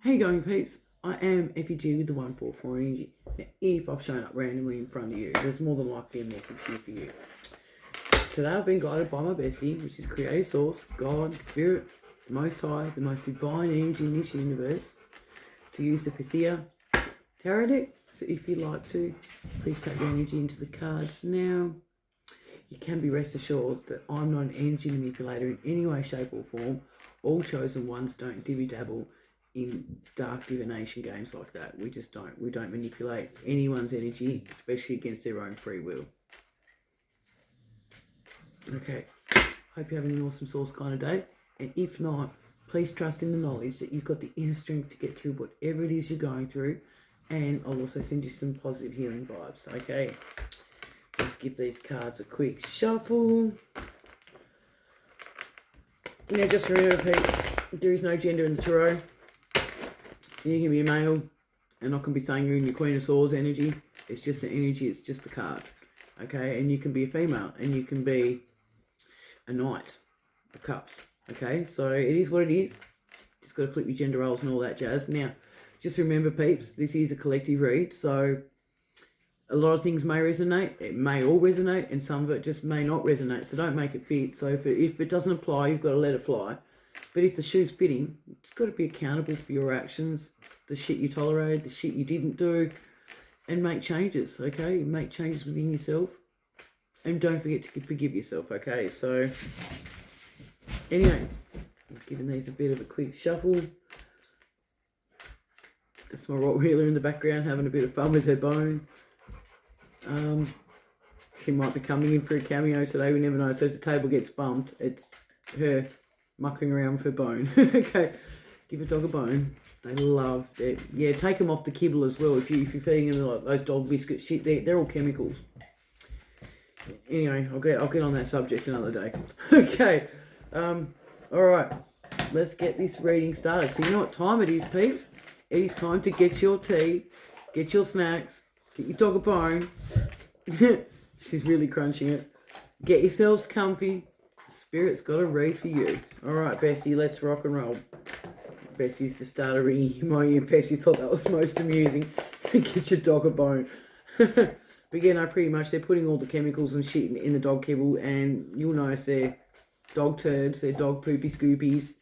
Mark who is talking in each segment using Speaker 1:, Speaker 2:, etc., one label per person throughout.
Speaker 1: How you going, peeps? I am FEG with the 144 Energy. Now, if I've shown up randomly in front of you, there's more than likely a message here for you. Today I've been guided by my bestie, which is Creator Source, God, Spirit, the Most High, the most divine energy in this universe, to use the Pythia Tarot deck. So if you'd like to, please take your energy into the cards now. You can be rest assured that I'm not an energy manipulator in any way, shape or form. All chosen ones don't dibby-dabble in dark divination games like that. We just don't. We don't manipulate anyone's energy, especially against their own free will. Okay, hope you're having an awesome source kind of day. And if not, please trust in the knowledge that you've got the inner strength to get through whatever it is you're going through. And I'll also send you some positive healing vibes, okay? Let's give these cards a quick shuffle. Now just remember, peeps, there is no gender in the tarot. So you can be a male, and I can be saying you're in your Queen of Swords energy. It's just the energy, it's just the card. Okay, and you can be a female, and you can be a Knight of Cups. Okay, so it is what it is. Just got to flip your gender roles and all that jazz. Now, just remember, peeps, this is a collective read, so a lot of things may resonate. It may all resonate, and some of it just may not resonate. So don't make it fit. So if it doesn't apply, you've got to let it fly. But if the shoe's fitting, it's got to be accountable for your actions, the shit you tolerated, the shit you didn't do, and make changes, okay? Make changes within yourself. And don't forget to forgive yourself, okay? So, anyway, I'm giving these a bit of a quick shuffle. That's my Rottweiler in the background having a bit of fun with her bone. She might be coming in for a cameo today, we never know. So if the table gets bumped, it's her mucking around with her bone. Okay, give a dog a bone. They love it. Yeah, take them off the kibble as well. If you're feeding them like those dog biscuit shit, they're all chemicals. Anyway, I'll get on that subject another day. Okay, all right, let's get this reading started. So you know what time it is, peeps? It is time to get your tea, get your snacks, get your dog a bone. She's really crunching it. Get yourselves comfy. Spirit's got a read for you. All right, Bessie, let's rock and roll. Bessie's just started ringing in my ear. Bessie thought that was most amusing. Get your dog a bone. But yeah, no, pretty much they're putting all the chemicals and shit in the dog kibble, and you'll notice they're dog turds, they're dog poopy scoopies.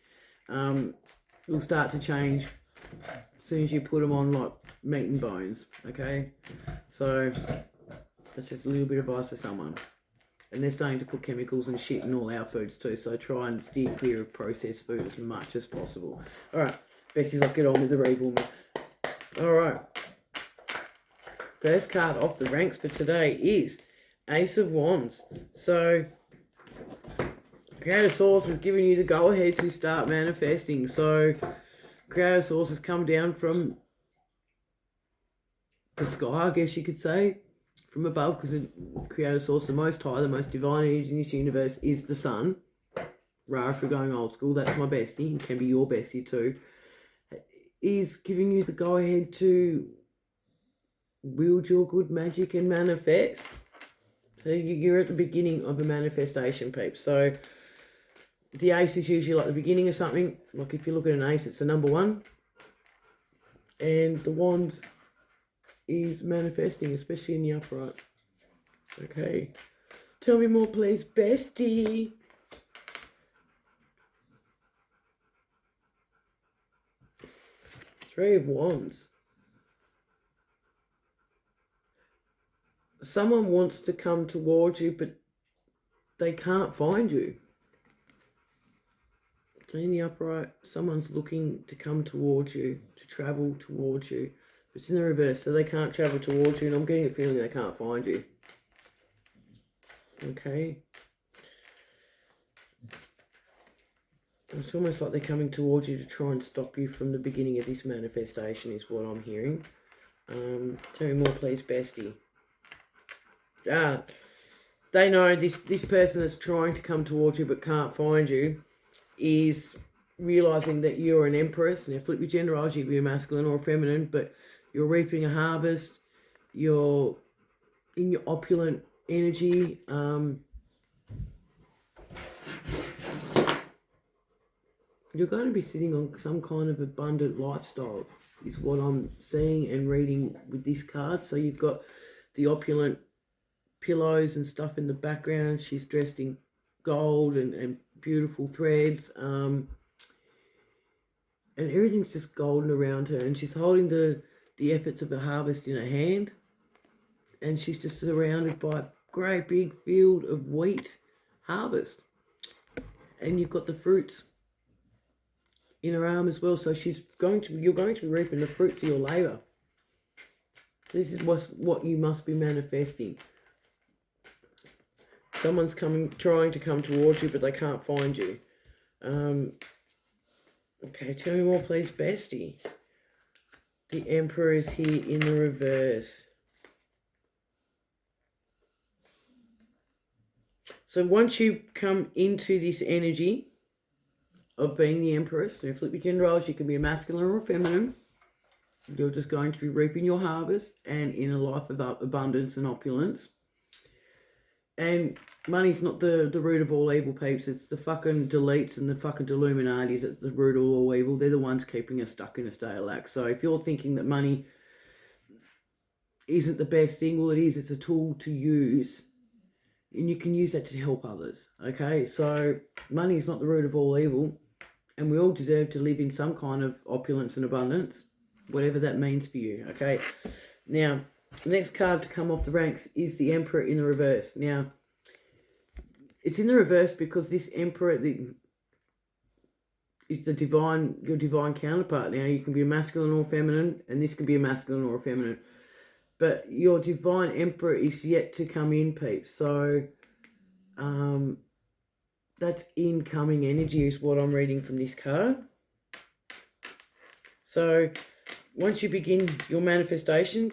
Speaker 1: Will start to change as soon as you put them on like meat and bones. Okay, so that's just a little bit of advice for someone. And they're starting to put chemicals and shit in all our foods too, so try and steer clear of processed food as much as possible. Alright, Bessie's like, get on with the read, woman. Alright. First card off the ranks for today is Ace of Wands. So, Creator Source is giving you the go-ahead to start manifesting. So, Creator Source has come down from the sky, I guess you could say. From above, because the Creator Source, the most high, the most divine energy in this universe is the sun. Ra, if we're going old school, that's my bestie, it can be your bestie too, is giving you the go-ahead to wield your good magic and manifest. So you're at the beginning of a manifestation, peeps. So the ace is usually like the beginning of something. Like if you look at an ace, it's the number one. And the wands is manifesting, especially in the upright. Okay. Tell me more, please, bestie. Three of Wands. Someone wants to come towards you, but they can't find you. So in the upright, someone's looking to come towards you, to travel towards you. It's in the reverse, so they can't travel towards you, and I'm getting a feeling they can't find you. Okay. It's almost like they're coming towards you to try and stop you from the beginning of this manifestation, is what I'm hearing. Tell me more, please, bestie. They know this person that's trying to come towards you but can't find you is realising that you're an empress. Now, flip your gender roles, you can be a masculine or a feminine, but you're reaping a harvest, you're in your opulent energy, you're going to be sitting on some kind of abundant lifestyle, is what I'm seeing and reading with this card. So you've got the opulent pillows and stuff in the background. She's dressed in gold and beautiful threads. And everything's just golden around her. And she's holding the efforts of the harvest in her hand. And she's just surrounded by a great big field of wheat harvest. And you've got the fruits in her arm as well. So you're going to be reaping the fruits of your labour. This is what you must be manifesting. Someone's trying to come towards you, but they can't find you. Okay, tell me more, please, bestie. The Emperor is here in the reverse. So once you come into this energy of being the Empress, so flip your gender roles, you can be a masculine or a feminine. You're just going to be reaping your harvest and in a life of abundance and opulence. And money's not the root of all evil, peeps. It's the fucking deletes and the fucking Illuminatis that's the root of all evil. They're the ones keeping us stuck in a state of lack. So if you're thinking that money isn't the best thing, well, it is. It's a tool to use. And you can use that to help others, okay? So money is not the root of all evil. And we all deserve to live in some kind of opulence and abundance, whatever that means for you, okay? Now, the next card to come off the ranks is the Emperor in the reverse. Now, it's in the reverse because this Emperor is your divine counterpart. Now, you can be a masculine or feminine, and this can be a masculine or a feminine. But your divine Emperor is yet to come in, peeps. So, that's incoming energy is what I'm reading from this card. So, once you begin your manifestation,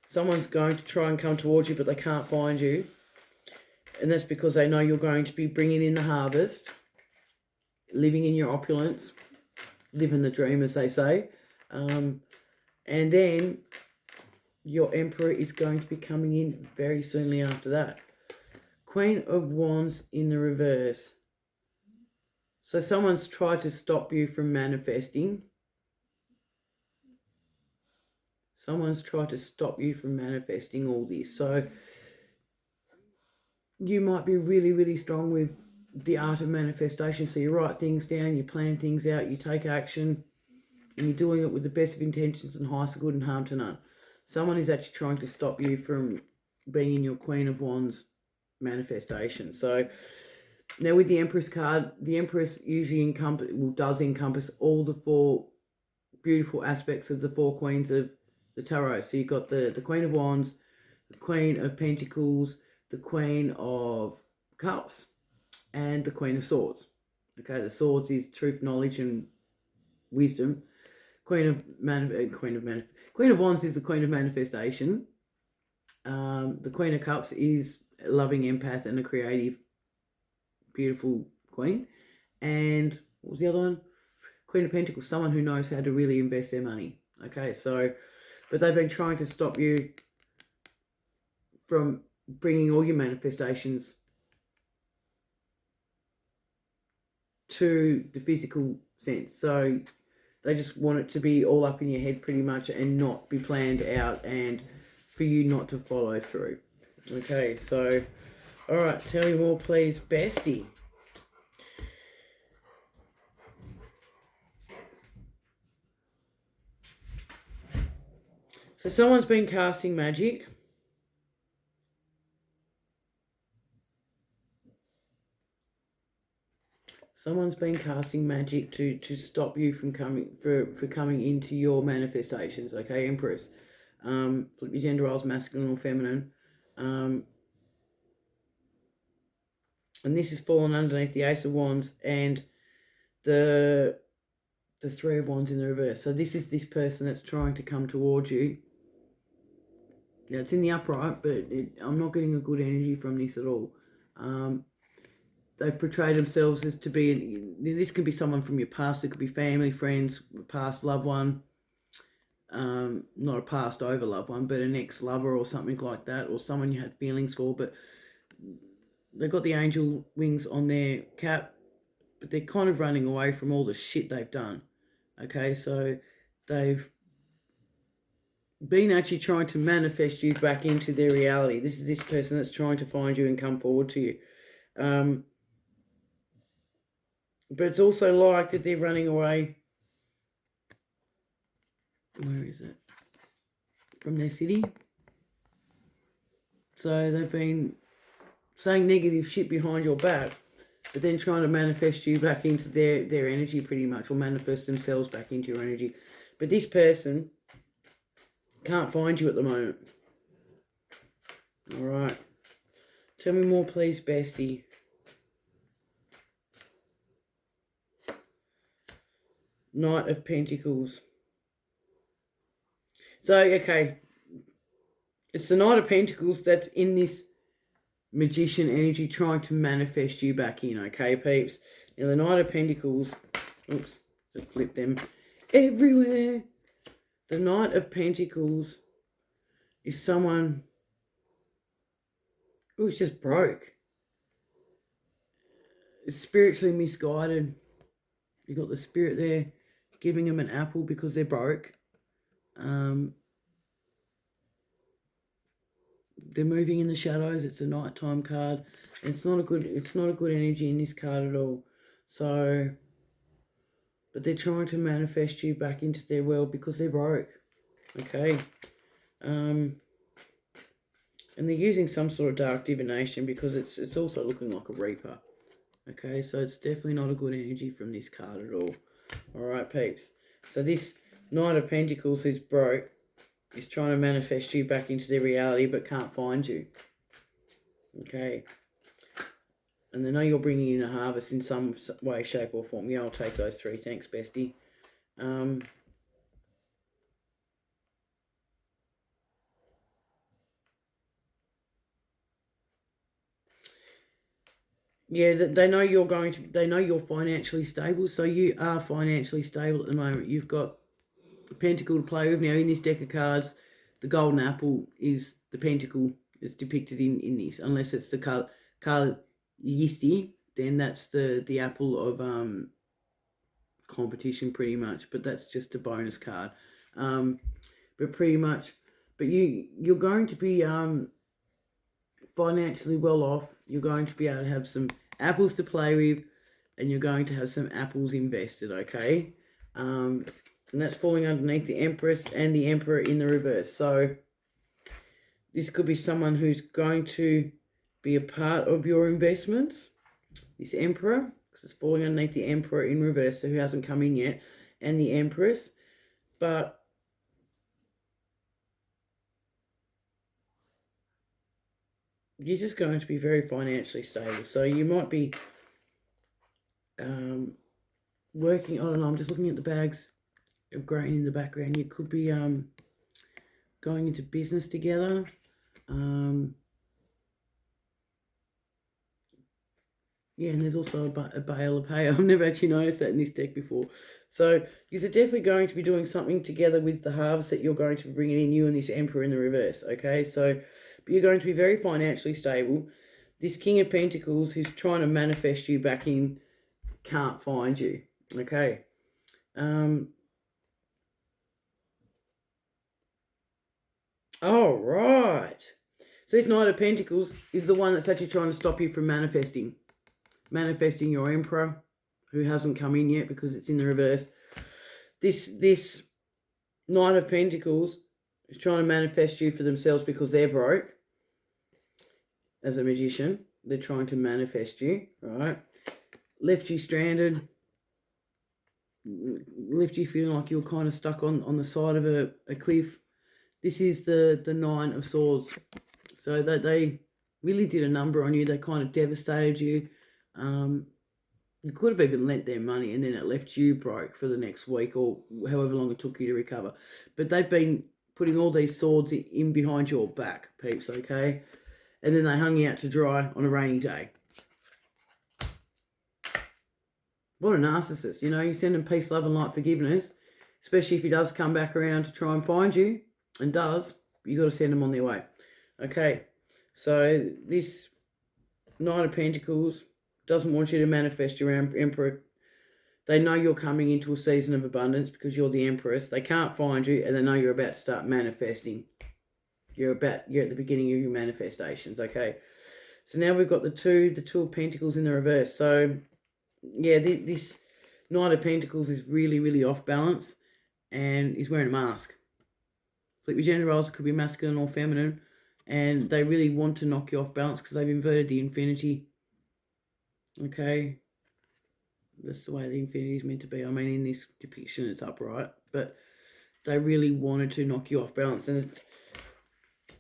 Speaker 1: someone's going to try and come towards you, but they can't find you. And that's because they know you're going to be bringing in the harvest, living in your opulence, living the dream, as they say. And then your Emperor is going to be coming in very soonly after that. Queen of Wands in the reverse. So someone's tried to stop you from manifesting. Someone's tried to stop you from manifesting all this. So you might be really, really strong with the art of manifestation. So you write things down, you plan things out, you take action, and you're doing it with the best of intentions and highest good and harm to none. Someone is actually trying to stop you from being in your Queen of Wands manifestation. So now with the Empress card, the Empress usually does encompass all the four beautiful aspects of the four queens of the tarot. So you've got the Queen of Wands, the Queen of Pentacles, the Queen of Cups, and the Queen of Swords. Okay, the Swords is truth, knowledge, and wisdom. Queen of Wands is the Queen of manifestation. The Queen of Cups is a loving empath and a creative, beautiful queen. And what was the other one? Queen of Pentacles, someone who knows how to really invest their money. Okay, so, but they've been trying to stop you from bringing all your manifestations to the physical sense. So they just want it to be all up in your head pretty much and not be planned out and for you not to follow through. Okay, so, all right, tell me more, please, bestie. So someone's been casting magic. Someone's been casting magic to stop you from coming into your manifestations. Okay, Empress. Flip your gender roles, masculine or feminine. And this is fallen underneath the Ace of Wands and the Three of Wands in the reverse. So this is this person that's trying to come towards you. Now it's in the upright, but I'm not getting a good energy from this at all. They've portrayed themselves as to be, this could be someone from your past, it could be family, friends, past loved one, not a past over loved one, but an ex-lover or something like that, or someone you had feelings for, but they've got the angel wings on their cap, but they're kind of running away from all the shit they've done. Okay, so they've been actually trying to manifest you back into their reality. This is this person that's trying to find you and come forward to you. But it's also like that they're running away. Where is it? From their city. So they've been saying negative shit behind your back, but then trying to manifest you back into their energy pretty much, or manifest themselves back into your energy. But this person can't find you at the moment. All right. Tell me more, please, bestie. Knight of Pentacles. So, okay. It's the Knight of Pentacles that's in this Magician energy trying to manifest you back in, okay, peeps? Now, the Knight of Pentacles... Oops, just flip them everywhere. The Knight of Pentacles is someone who's just broke. It's spiritually misguided. You got the spirit there giving them an apple because they're broke. They're moving in the shadows. It's a nighttime card. It's not a good energy in this card at all. So, but they're trying to manifest you back into their world because they're broke. Okay. And they're using some sort of dark divination because it's also looking like a reaper. Okay, so it's definitely not a good energy from this card at all. Alright, peeps. So this Knight of Pentacles who's broke is trying to manifest you back into their reality but can't find you. Okay. And they know you're bringing in a harvest in some way, shape or form. Yeah, I'll take those three. Thanks, bestie. Yeah, they know you're they know you're financially stable, so you are financially stable at the moment. You've got a pentacle to play with. Now, in this deck of cards, the golden apple is the pentacle that's depicted in this, unless it's the Kalisti, then that's the apple of competition pretty much, but that's just a bonus card. But pretty much, but you're going to be financially well off. You're going to be able to have some apples to play with, and you're going to have some apples invested, okay? And that's falling underneath the Empress and the Emperor in the reverse. So this could be someone who's going to be a part of your investments. This Emperor, because it's falling underneath the Emperor in reverse, so who hasn't come in yet, and the Empress. But you're just going to be very financially stable. So you might be working, I don't know, I'm just looking at the bags of grain in the background. You could be going into business together. Yeah, and there's also a bale of hay. I've never actually noticed that in this deck before. So you're definitely going to be doing something together with the harvest that you're going to be bringing in, you and this Emperor in the reverse, okay? So but you're going to be very financially stable. This King of Pentacles who's trying to manifest you back in can't find you, okay? All right. So this Knight of Pentacles is the one that's actually trying to stop you from manifesting your Emperor, who hasn't come in yet because it's in the reverse. This Knight of Pentacles is trying to manifest you for themselves because they're broke. As a magician, they're trying to manifest you, right? Left you stranded, left you feeling like you're kind of stuck on the side of a cliff. This is the Nine of Swords. So they really did a number on you. They kind of devastated you. You could have even lent them money and then it left you broke for the next week or however long it took you to recover. But they've been putting all these swords in behind your back, peeps, okay? And then they hung you out to dry on a rainy day. What a narcissist. You know, you send him peace, love and light, forgiveness, especially if he does come back around to try and find you, and does, you got to send him on their way. Okay, so this Knight of Pentacles doesn't want you to manifest your Emperor. They know you're coming into a season of abundance because you're the Empress. They can't find you, and they know you're about to start manifesting. You're at the beginning of your manifestations, okay? So now we've got the two of Pentacles in the reverse. So, yeah, this Knight of Pentacles is really, really off balance, and he's wearing a mask. Flip your gender roles, could be masculine or feminine, and they really want to knock you off balance because they've inverted the infinity. Okay? That's the way the infinity is meant to be. I mean, in this depiction, it's upright, but they really wanted to knock you off balance, and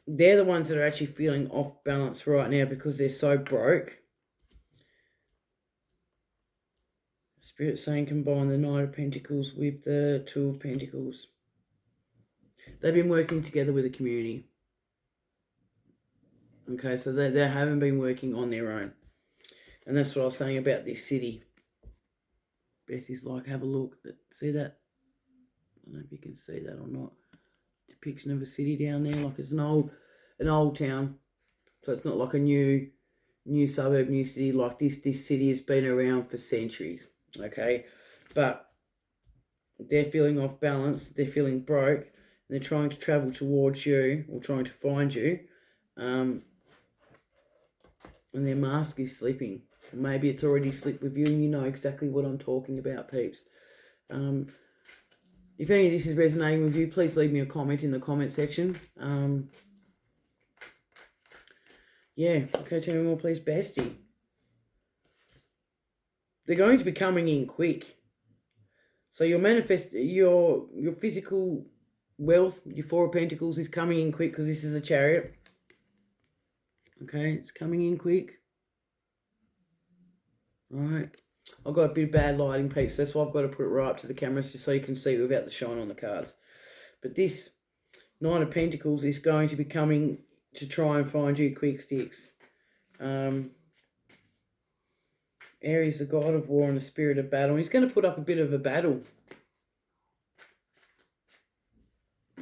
Speaker 1: they're the ones that are actually feeling off balance right now because they're so broke. Spirit's saying combine the Knight of Pentacles with the Two of Pentacles. They've been working together with the community. Okay, so they haven't been working on their own. And that's what I was saying about this city. Bessie's like, have a look. See that? I don't know if you can see that or not. Depiction of a city down there, like it's an old town. So it's not like a new suburb, new city. Like this city has been around for centuries. Okay? But they're feeling off balance, they're feeling broke, and they're trying to travel towards you or trying to find you. And their mask is slipping. Maybe it's already slipped with you and you know exactly what I'm talking about, peeps. If any of this is resonating with you, please leave me a comment in the comment section. Yeah, okay, tell me more, please, Bestie. They're going to be coming in quick. So your physical wealth, your Four of Pentacles is coming in quick because this is a Chariot. Okay, it's coming in quick. Alright. I've got a bit of bad lighting, peeps. That's why I've got to put it right up to the cameras just so you can see without the shine on the cards. But this Nine of Pentacles is going to be coming to try and find you quick sticks. Aries, the god of war and the spirit of battle. He's going to put up a bit of a battle.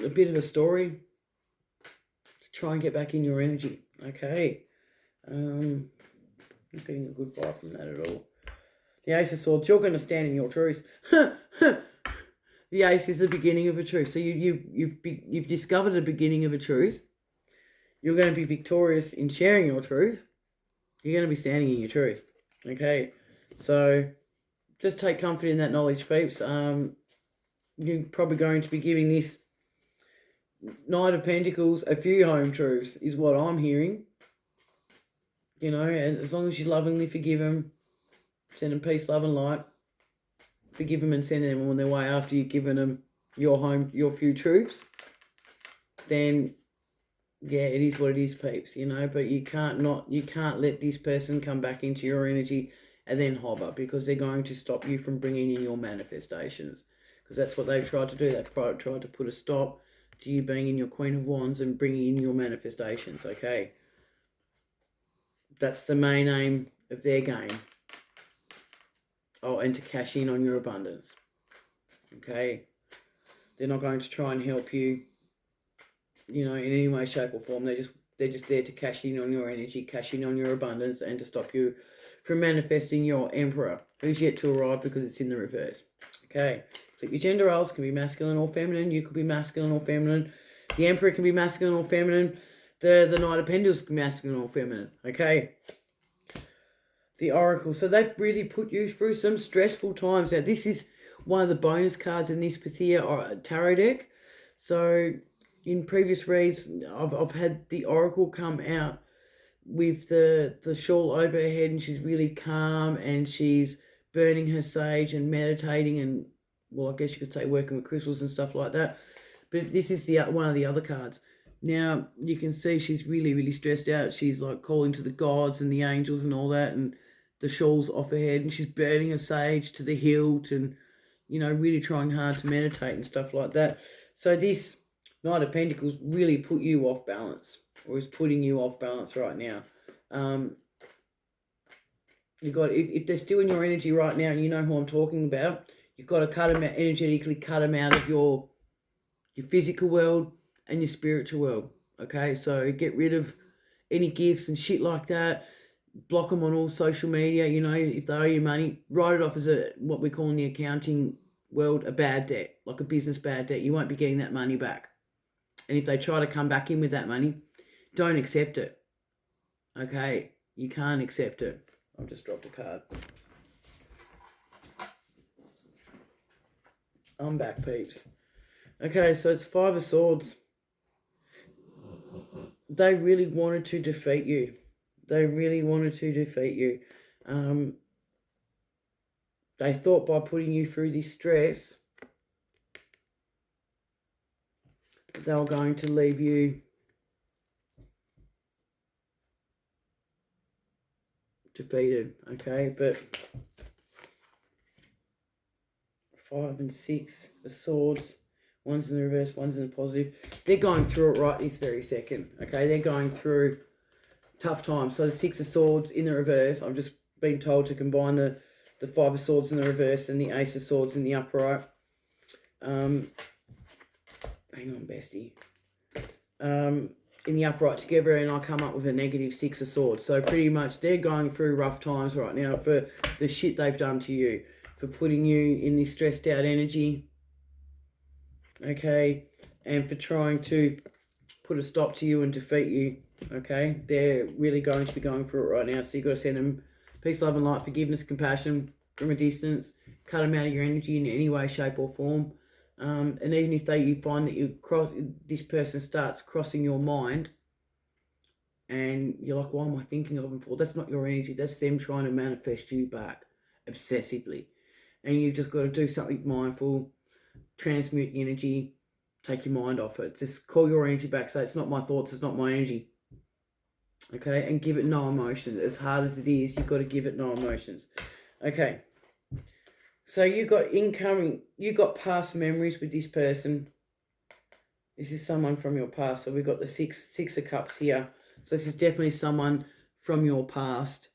Speaker 1: A bit of a story to try and get back in your energy. Okay. I'm not getting a good vibe from that at all. The Ace of Swords, you're going to stand in your truth. The Ace is the beginning of a truth. So you've discovered the beginning of a truth. You're going to be victorious in sharing your truth. You're going to be standing in your truth. Okay, so just take comfort in that knowledge, peeps. You're probably going to be giving this Knight of Pentacles a few home truths, is what I'm hearing. You know, and as long as you lovingly forgive them, send them peace, love and light, forgive them and send them on their way after you've given them your few truths, then yeah, it is what it is, peeps, you know, but you can't let this person come back into your energy and then hover, because they're going to stop you from bringing in your manifestations, because that's what they've tried to do. They've tried to put a stop to you being in your Queen of Wands and bringing in your manifestations, okay? That's the main aim of their game. Oh, and to cash in on your abundance, okay? They're not going to try and help you, you know, in any way, shape or form. They're just there to cash in on your energy, cash in on your abundance, and to stop you from manifesting your Emperor, who's yet to arrive because it's in the reverse. Okay, flip your gender roles, can be masculine or feminine. You could be masculine or feminine. The Emperor can be masculine or feminine. The Knight of Pentacles can be masculine or feminine. Okay. The Oracle. So they've really put you through some stressful times. Now, this is one of the bonus cards in this Pythia tarot deck. So in previous reads, I've had the Oracle come out with the shawl over her head, and she's really calm, and she's burning her sage and meditating, and, well, I guess you could say working with crystals and stuff like that. But this is one of the other cards. Now, you can see she's really, really stressed out. She's like calling to the gods and the angels and all that, and the shawl's off her head, and she's burning her sage to the hilt, and, you know, really trying hard to meditate and stuff like that. So this Knight of Pentacles really put you off balance, or is putting you off balance right now. You've got, if they're still in your energy right now, and you know who I'm talking about, you've got to cut them out, energetically cut them out of your physical world and your spiritual world. Okay, so get rid of any gifts and shit like that. block them on all social media. You know, if they owe you money, write it off as what we call in the accounting world a bad debt, like a business bad debt. You won't be getting that money back. And if they try to come back in with that money, don't accept it. Okay? You can't accept it. I've just dropped a card. I'm back, peeps. Okay, so it's Five of Swords. They really wanted to defeat you. They really wanted to defeat you. They thought by putting you through this stress, they were going to leave you defeated, okay? But 5 and 6 of Swords, one's in the reverse, one's in the positive. They're going through it right this very second, okay? They're going through tough times. So the 6 of Swords in the reverse, I've just been told to combine the 5 of Swords in the reverse and the Ace of Swords in the upright. Hang on, bestie. In the upright together, and I come up with a negative 6 of Swords. So pretty much they're going through rough times right now for the shit they've done to you, for putting you in this stressed out energy, okay, and for trying to put a stop to you and defeat you, okay. They're really going to be going through it right now, so you've got to send them peace, love and light, forgiveness, compassion from a distance, cut them out of your energy in any way, shape or form. And even if you find that this person starts crossing your mind and you're like, why am I thinking of them for? That's not your energy. That's them trying to manifest you back obsessively. And you've just got to do something mindful, transmute the energy, take your mind off it. Just call your energy back. Say, it's not my thoughts, it's not my energy. Okay, and give it no emotion. As hard as it is, you've got to give it no emotions. Okay. So you got past memories with this person. This is someone from your past. So we've got the six of cups here. So this is definitely someone from your past.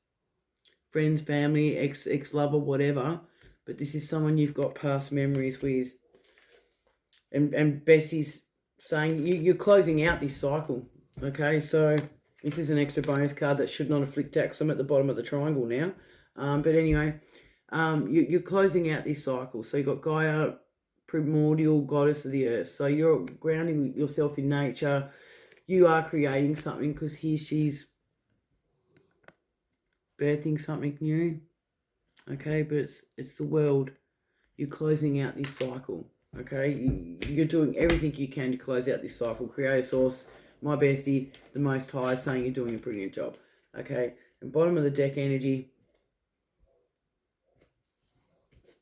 Speaker 1: Friends, family, ex-lover, whatever. But this is someone you've got past memories with. And Bessie's saying you're closing out this cycle. Okay, so this is an extra bonus card that should not have flicked out because I'm at the bottom of the triangle now. But anyway... you're closing out this cycle. So you've got Gaia, primordial goddess of the earth. So you're grounding yourself in nature. You are creating something because she's birthing something new. Okay, but it's the world. You're closing out this cycle. Okay, you're doing everything you can to close out this cycle. Creator Source, my bestie, the Most High, saying you're doing a brilliant job. Okay, and bottom of the deck energy.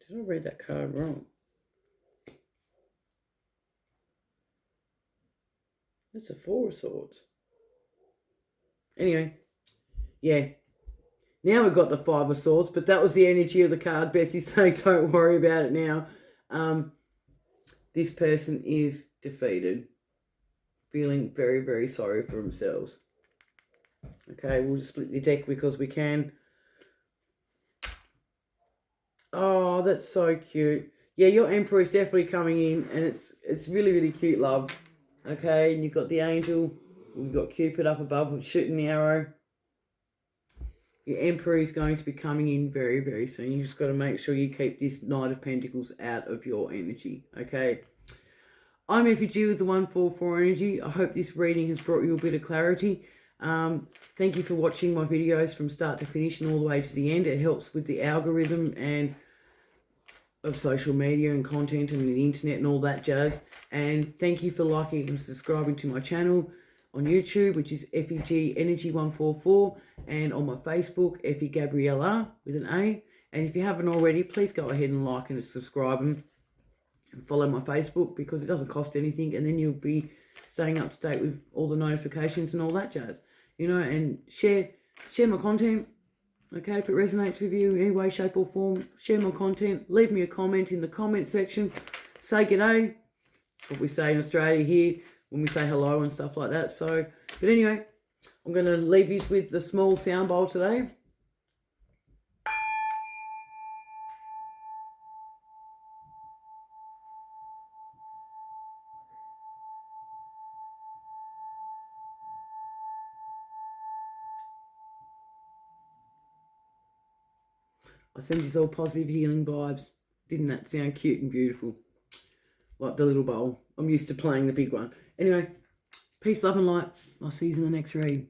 Speaker 1: Did I read that card wrong? That's a 4 of Swords. Anyway, yeah. Now we've got the 5 of Swords, but that was the energy of the card. Bessie's saying, don't worry about it now. This person is defeated, feeling very, very sorry for themselves. Okay, we'll just split the deck because we can. Oh, that's so cute. Yeah, your Emperor is definitely coming in, and it's really, really cute, love. Okay, and you've got the angel. We've got Cupid up above shooting the arrow. Your Emperor is going to be coming in very, very soon. You just got to make sure you keep this Knight of Pentacles out of your energy. Okay. I'm FG with the 144 energy. I hope this reading has brought you a bit of clarity. Thank you for watching my videos from start to finish and all the way to the end. It helps with the algorithm and of social media and content and the internet and all that jazz. And thank you for liking and subscribing to my channel on YouTube, which is FEG Energy 144, and on my Facebook, Effie Gabriella with an A. And if you haven't already, please go ahead and like and subscribe and follow my Facebook because it doesn't cost anything, and then you'll be staying up to date with all the notifications and all that jazz. You know, and share my content. Okay, if it resonates with you in any way, shape or form, share my content. Leave me a comment in the comment section. Say g'day. That's what we say in Australia here when we say hello and stuff like that. So, but anyway, I'm going to leave you with the small sound bowl today. I send you all positive healing vibes. Didn't that sound cute and beautiful? Like the little bowl. I'm used to playing the big one. Anyway, peace, love and light. I'll see you in the next read.